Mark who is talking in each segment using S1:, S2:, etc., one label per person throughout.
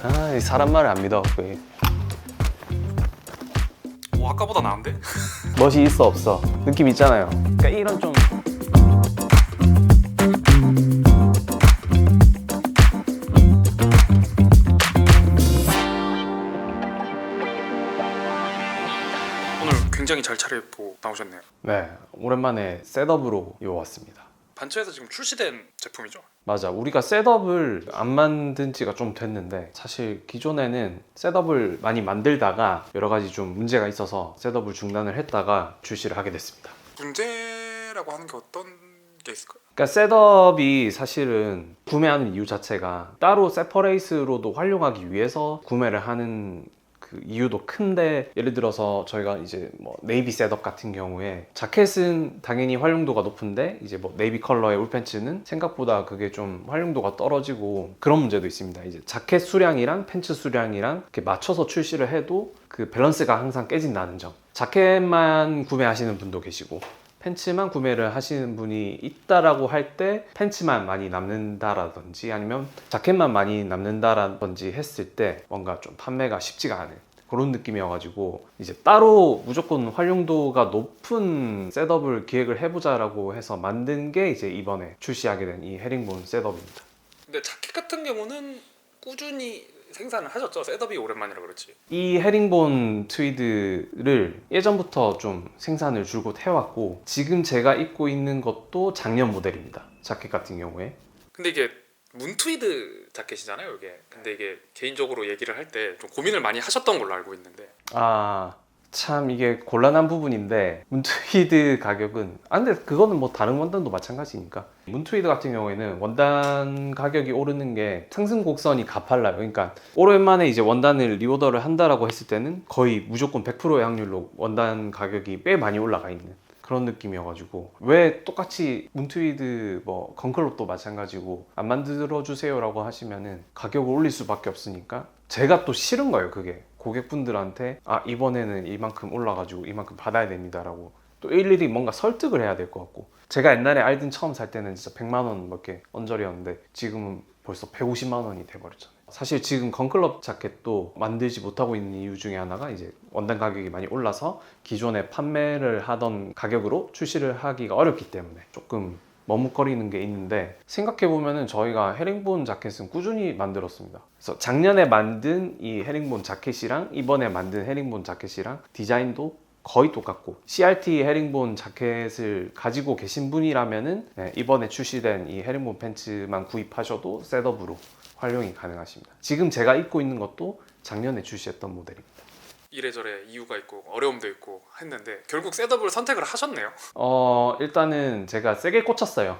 S1: 아, 이 사람 말을 안 믿어갖고
S2: 오, 아까보다 나은데?
S1: 멋이 있어 없어 느낌 있잖아요. 그러니까 이런 좀
S2: 오늘 굉장히 잘 차려입고 나오셨네요.
S1: 네, 오랜만에 셋업으로 이어왔습니다.
S2: 반처에서 지금 출시된 제품이죠?
S1: 맞아, 우리가 셋업을 안 만든 지가 좀 됐는데 사실 기존에는 셋업을 많이 만들다가 여러 가지 좀 문제가 있어서 셋업을 중단을 했다가 출시를 하게 됐습니다.
S2: 문제라고 하는 게 어떤 게 있을까요?
S1: 그러니까 셋업이 사실은 구매하는 이유 자체가 따로 세퍼레이스로도 활용하기 위해서 구매를 하는 그 이유도 큰데, 예를 들어서 저희가 이제 뭐 네이비 셋업 같은 경우에 자켓은 당연히 활용도가 높은데 이제 뭐 네이비 컬러의 울팬츠는 생각보다 그게 좀 활용도가 떨어지고 그런 문제도 있습니다. 이제 자켓 수량이랑 팬츠 수량이랑 이렇게 맞춰서 출시를 해도 그 밸런스가 항상 깨진다는 점. 자켓만 구매하시는 분도 계시고 팬츠만 구매를 하시는 분이 있다라고 할 때 팬츠만 많이 남는다라든지 아니면 자켓만 많이 남는다라든지 했을 때 뭔가 좀 판매가 쉽지가 않은 그런 느낌이어가지고 이제 따로 무조건 활용도가 높은 셋업을 기획을 해보자라고 해서 만든 게 이제 이번에 출시하게 된 이 헤링본 셋업입니다.
S2: 근데 자켓 같은 경우는 꾸준히 생산을 하셨죠? 셋업이 오랜만이라 그렇지.
S1: 이 헤링본 트위드를 예전부터 좀 생산을 줄곧 해왔고 지금 제가 입고 있는 것도 작년 모델입니다. 자켓 같은 경우에.
S2: 근데 이게 문트위드 자켓이잖아요, 이게. 근데 이게 개인적으로 얘기를 할 때 좀 고민을 많이 하셨던 걸로 알고 있는데.
S1: 참 이게 곤란한 부분인데 문트위드 가격은 근데 그거는 뭐 다른 원단도 마찬가지니까 문트위드 같은 경우에는 원단 가격이 오르는 게 상승 곡선이 가팔라요. 그러니까 오랜만에 이제 원단을 리오더를 한다라고 했을 때는 거의 무조건 100%의 확률로 원단 가격이 꽤 많이 올라가 있는 그런 느낌이어가지고 왜 똑같이 문트위드 뭐 건클럽도 마찬가지고 안 만들어 주세요라고 하시면은 가격을 올릴 수밖에 없으니까 제가 또 싫은 거예요. 그게 고객분들한테 이번에는 이만큼 올라가지고 이만큼 받아야 됩니다라고 또 일일이 뭔가 설득을 해야 될 것 같고, 제가 옛날에 알든 처음 살 때는 진짜 100만 원 밖에 언저리였는데 지금은 벌써 150만 원이 돼버렸잖아요. 사실 지금 건클럽 자켓도 만들지 못하고 있는 이유 중에 하나가 이제 원단 가격이 많이 올라서 기존에 판매를 하던 가격으로 출시를 하기가 어렵기 때문에 조금 머뭇거리는 게 있는데, 생각해보면 저희가 헤링본 자켓은 꾸준히 만들었습니다. 그래서 작년에 만든 이 헤링본 자켓이랑 이번에 만든 헤링본 자켓이랑 디자인도 거의 똑같고, CRT 헤링본 자켓을 가지고 계신 분이라면은 이번에 출시된 이 헤링본 팬츠만 구입하셔도 셋업으로 활용이 가능하십니다. 지금 제가 입고 있는 것도 작년에 출시했던 모델입니다.
S2: 이래저래 이유가 있고 어려움도 있고 했는데 결국 셋업을 선택을 하셨네요.
S1: 일단은 제가 세게 꽂혔어요.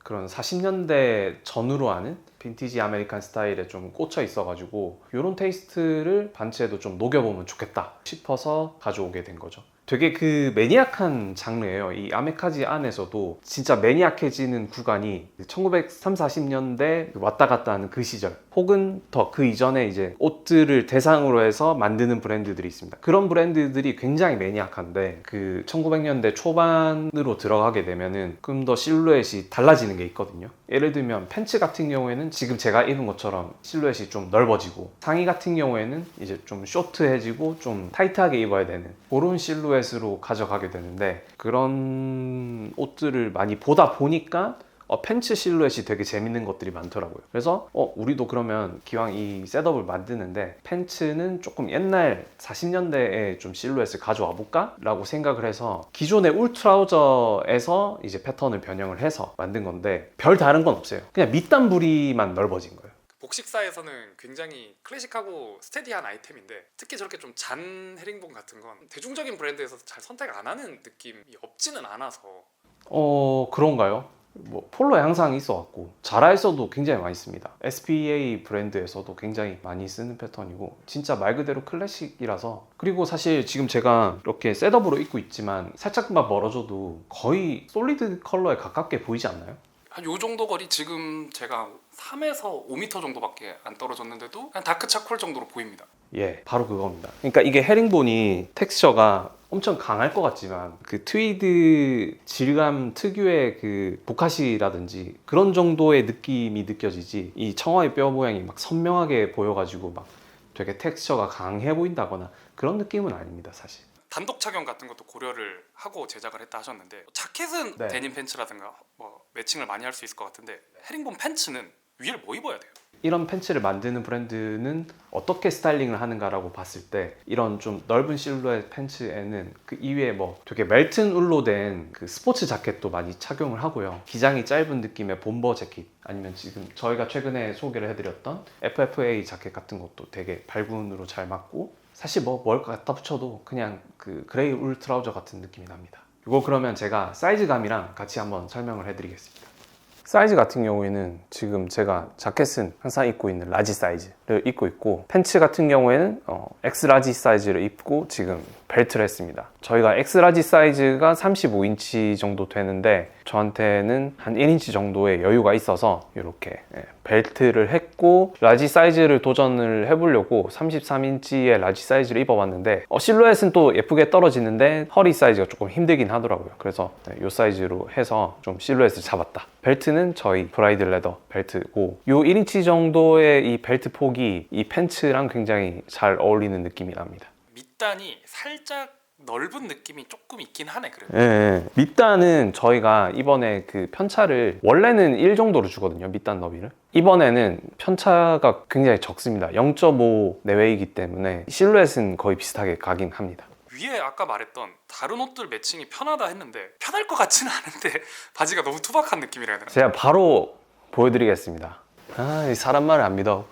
S1: 그런 40년대 전후로 하는 빈티지 아메리칸 스타일에 좀 꽂혀 있어가지고 이런 테이스트를 반체에도 좀 녹여보면 좋겠다 싶어서 가져오게 된 거죠. 되게 그 매니악한 장르예요. 이 아메카지 안에서도 진짜 매니악해지는 구간이 1930, 40년대 왔다 갔다 하는 그 시절, 혹은 더 그 이전에 이제 옷들을 대상으로 해서 만드는 브랜드들이 있습니다. 그런 브랜드들이 굉장히 매니악한데 그 1900년대 초반으로 들어가게 되면은 좀 더 실루엣이 달라지는 게 있거든요. 예를 들면 팬츠 같은 경우에는 지금 제가 입은 것처럼 실루엣이 좀 넓어지고, 상의 같은 경우에는 이제 좀 쇼트해지고 좀 타이트하게 입어야 되는 그런 실루엣으로 가져가게 되는데, 그런 옷들을 많이 보다 보니까 팬츠 실루엣이 되게 재밌는 것들이 많더라고요. 그래서 우리도 그러면 기왕 이 셋업을 만드는데 팬츠는 조금 옛날 40년대의 좀 실루엣을 가져와 볼까? 라고 생각을 해서 기존의 울트라우저에서 이제 패턴을 변형을 해서 만든 건데 별 다른 건 없어요. 그냥 밑단 부리만 넓어진 거예요.
S2: 복식사에서는 굉장히 클래식하고 스테디한 아이템인데, 특히 저렇게 좀 잔 헤링본 같은 건 대중적인 브랜드에서 잘 선택 안 하는 느낌이 없지는 않아서.
S1: 그런가요? 뭐 폴로에 항상 있어왔고 자라에서도 굉장히 많이 씁니다. SPA 브랜드에서도 굉장히 많이 쓰는 패턴이고 진짜 말 그대로 클래식이라서. 그리고 사실 지금 제가 이렇게 셋업으로 입고 있지만 살짝만 멀어져도 거의 솔리드 컬러에 가깝게 보이지 않나요?
S2: 한 요 정도 거리, 지금 제가 3에서 5m 정도밖에 안 떨어졌는데도 한 다크 차콜 정도로 보입니다.
S1: 바로 그겁니다. 그러니까 이게 헤링본이 텍스처가 엄청 강할 것 같지만 그 트위드 질감 특유의 그 보카시라든지 그런 정도의 느낌이 느껴지지, 이 청어의 뼈 모양이 막 선명하게 보여가지고 막 되게 텍스처가 강해 보인다거나 그런 느낌은 아닙니다, 사실.
S2: 단독 착용 같은 것도 고려를 하고 제작을 했다 하셨는데, 자켓은
S1: 네.
S2: 데님 팬츠라든가 뭐 매칭을 많이 할 수 있을 것 같은데, 헤링본 팬츠는 위에 뭐 입어야 돼요?
S1: 이런 팬츠를 만드는 브랜드는 어떻게 스타일링을 하는가라고 봤을 때, 이런 좀 넓은 실루엣 팬츠에는 그 이외에 뭐 되게 멜튼 울로 된 그 스포츠 자켓도 많이 착용을 하고요. 기장이 짧은 느낌의 bomber 재킷, 아니면 지금 저희가 최근에 소개를 해드렸던 FFA 자켓 같은 것도 되게 발군으로 잘 맞고, 사실 뭘 갖다 붙여도 그냥 그 그레이 울 트라우저 같은 느낌이 납니다. 이거 그러면 제가 사이즈감이랑 같이 한번 설명을 해드리겠습니다. 사이즈 같은 경우에는 지금 제가 자켓은 항상 입고 있는 라지 사이즈를 입고 있고, 팬츠 같은 경우에는 X 라지 사이즈를 입고 지금 벨트를 했습니다. 저희가 X 라지 사이즈가 35인치 정도 되는데 저한테는 한 1인치 정도의 여유가 있어서 이렇게 벨트를 했고, 라지 사이즈를 도전을 해보려고 33인치의 라지 사이즈를 입어봤는데 실루엣은 또 예쁘게 떨어지는데 허리 사이즈가 조금 힘들긴 하더라고요. 그래서 이 사이즈로 해서 좀 실루엣을 잡았다. 벨트는 저희 브라이드 레더 벨트고, 이 1인치 정도의 이 벨트 폭이 이 팬츠랑 굉장히 잘 어울리는 느낌이 납니다.
S2: 밑단이 살짝 넓은 느낌이 조금 있긴 하네. 그래도
S1: 예. 밑단은 저희가 이번에 그 편차를 원래는 1 정도로 주거든요, 밑단 너비를. 이번에는 편차가 굉장히 적습니다. 0.5 내외이기 때문에 실루엣은 거의 비슷하게 가긴 합니다.
S2: 위에 아까 말했던 다른 옷들 매칭이 편하다 했는데 편할 것 같지는 않은데 바지가 너무 투박한 느낌이라 해야 되나?
S1: 제가 바로 보여드리겠습니다. 이 사람 말을 안 믿어.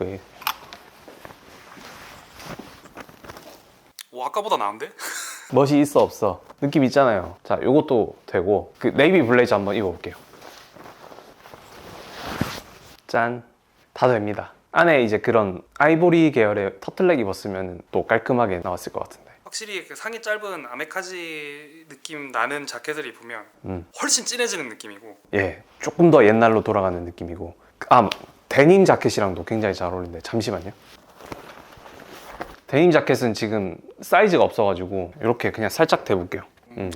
S2: 오, 아까보다 나은데?
S1: 멋이 있어 없어? 느낌 있잖아요. 자, 요것도 되고, 그 네이비 블레이저 한번 입어볼게요. 짠, 다 됩니다. 안에 이제 그런 아이보리 계열의 터틀넥 입었으면 또 깔끔하게 나왔을 것 같은데.
S2: 확실히 그 상의 짧은 아메카지 느낌 나는 자켓을 입으면 훨씬 진해지는 느낌이고,
S1: 예, 조금 더 옛날로 돌아가는 느낌이고, 데님 자켓이랑도 굉장히 잘 어울리는데, 잠시만요. 데님 자켓은 지금 사이즈가 없어가지고 이렇게 그냥 살짝 대볼게요.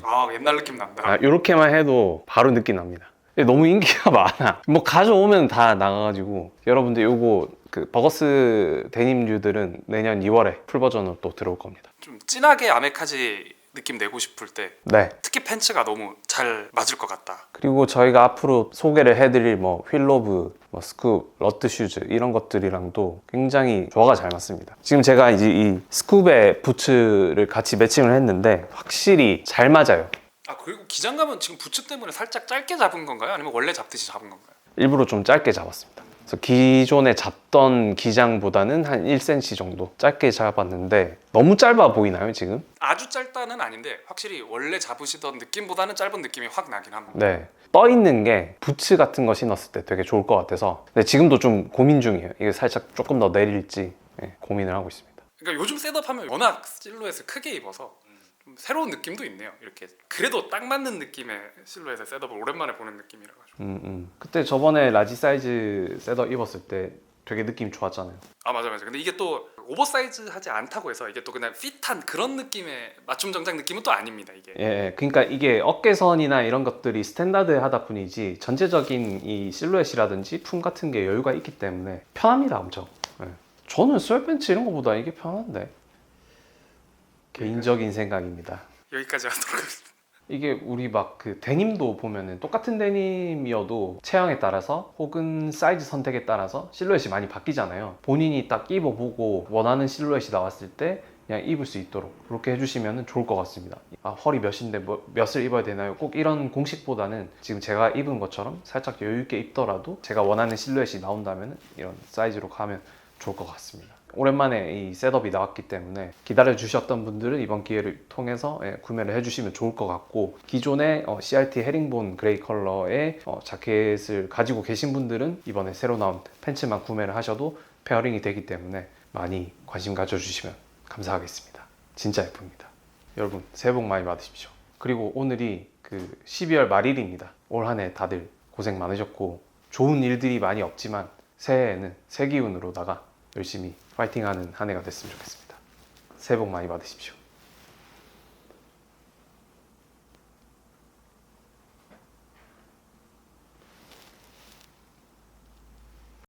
S2: 아, 옛날 느낌 난다.
S1: 이렇게만 해도 바로 느낌 납니다. 너무 인기가 많아. 뭐 가져오면 다 나가가지고, 여러분들 요거 그 버거스 데님류들은 내년 2월에 풀 버전으로 또 들어올 겁니다.
S2: 좀 진하게 아메카지 느낌 내고 싶을 때
S1: 네.
S2: 특히 팬츠가 너무 잘 맞을 것 같다.
S1: 그리고 저희가 앞으로 소개를 해드릴 뭐 휠로브, 뭐 스쿱, 러트 슈즈 이런 것들이랑도 굉장히 조화가 잘 맞습니다. 지금 제가 이제 이 스쿱의 부츠를 같이 매칭을 했는데 확실히 잘 맞아요.
S2: 아, 그리고 기장감은 지금 부츠 때문에 살짝 짧게 잡은 건가요? 아니면 원래 잡듯이 잡은 건가요?
S1: 일부러 좀 짧게 잡았습니다. 그래서 기존에 잡던 기장보다는 한 1cm 정도 짧게 잡았는데, 너무 짧아 보이나요 지금?
S2: 아주 짧다는 아닌데 확실히 원래 잡으시던 느낌보다는 짧은 느낌이 확 나긴 합니다.
S1: 네. 떠 있는 게 부츠 같은 거 신었을 때 되게 좋을 것 같아서, 근데 지금도 좀 고민 중이에요. 이게 살짝 조금 더 내릴지 고민을 하고 있습니다.
S2: 그러니까 요즘 셋업하면 워낙 실루엣을 크게 입어서 좀 새로운 느낌도 있네요. 이렇게 그래도 딱 맞는 느낌의 실루엣의 셋업을 오랜만에 보는 느낌이라 가지고.
S1: 그때 저번에 라지 사이즈 셋업 입었을 때 되게 느낌이 좋았잖아요.
S2: 아, 맞아. 근데 이게 또 오버사이즈하지 않다고 해서 이게 또 그냥 핏한 그런 느낌의 맞춤 정장 느낌은 또 아닙니다. 이게.
S1: 예, 그러니까 이게 어깨선이나 이런 것들이 스탠다드하다 뿐이지 전체적인 이 실루엣이라든지 품 같은 게 여유가 있기 때문에 편합니다, 엄청. 예. 저는 스웨트팬츠 이런 거보다 이게 편한데. 개인적인 생각입니다.
S2: 여기까지 하도록 하겠습니다.
S1: 이게 우리 막 그 데님도 보면은 똑같은 데님이어도 체형에 따라서 혹은 사이즈 선택에 따라서 실루엣이 많이 바뀌잖아요. 본인이 딱 입어보고 원하는 실루엣이 나왔을 때 그냥 입을 수 있도록 그렇게 해주시면 좋을 것 같습니다. 허리 몇인데 몇을 입어야 되나요? 꼭 이런 공식보다는 지금 제가 입은 것처럼 살짝 여유 있게 입더라도 제가 원하는 실루엣이 나온다면 이런 사이즈로 가면 좋을 것 같습니다. 오랜만에 이 셋업이 나왔기 때문에 기다려 주셨던 분들은 이번 기회를 통해서 구매를 해주시면 좋을 것 같고, 기존의 CRT 헤링본 그레이 컬러의 자켓을 가지고 계신 분들은 이번에 새로 나온 팬츠만 구매를 하셔도 페어링이 되기 때문에 많이 관심 가져주시면 감사하겠습니다. 진짜 예쁩니다. 여러분 새해 복 많이 받으십시오. 그리고 오늘이 그 12월 말일입니다. 올 한 해 다들 고생 많으셨고 좋은 일들이 많이 없지만 새해에는 새 기운으로다가 열심히 파이팅하는 한 해가 됐으면 좋겠습니다. 새해 복 많이 받으십시오.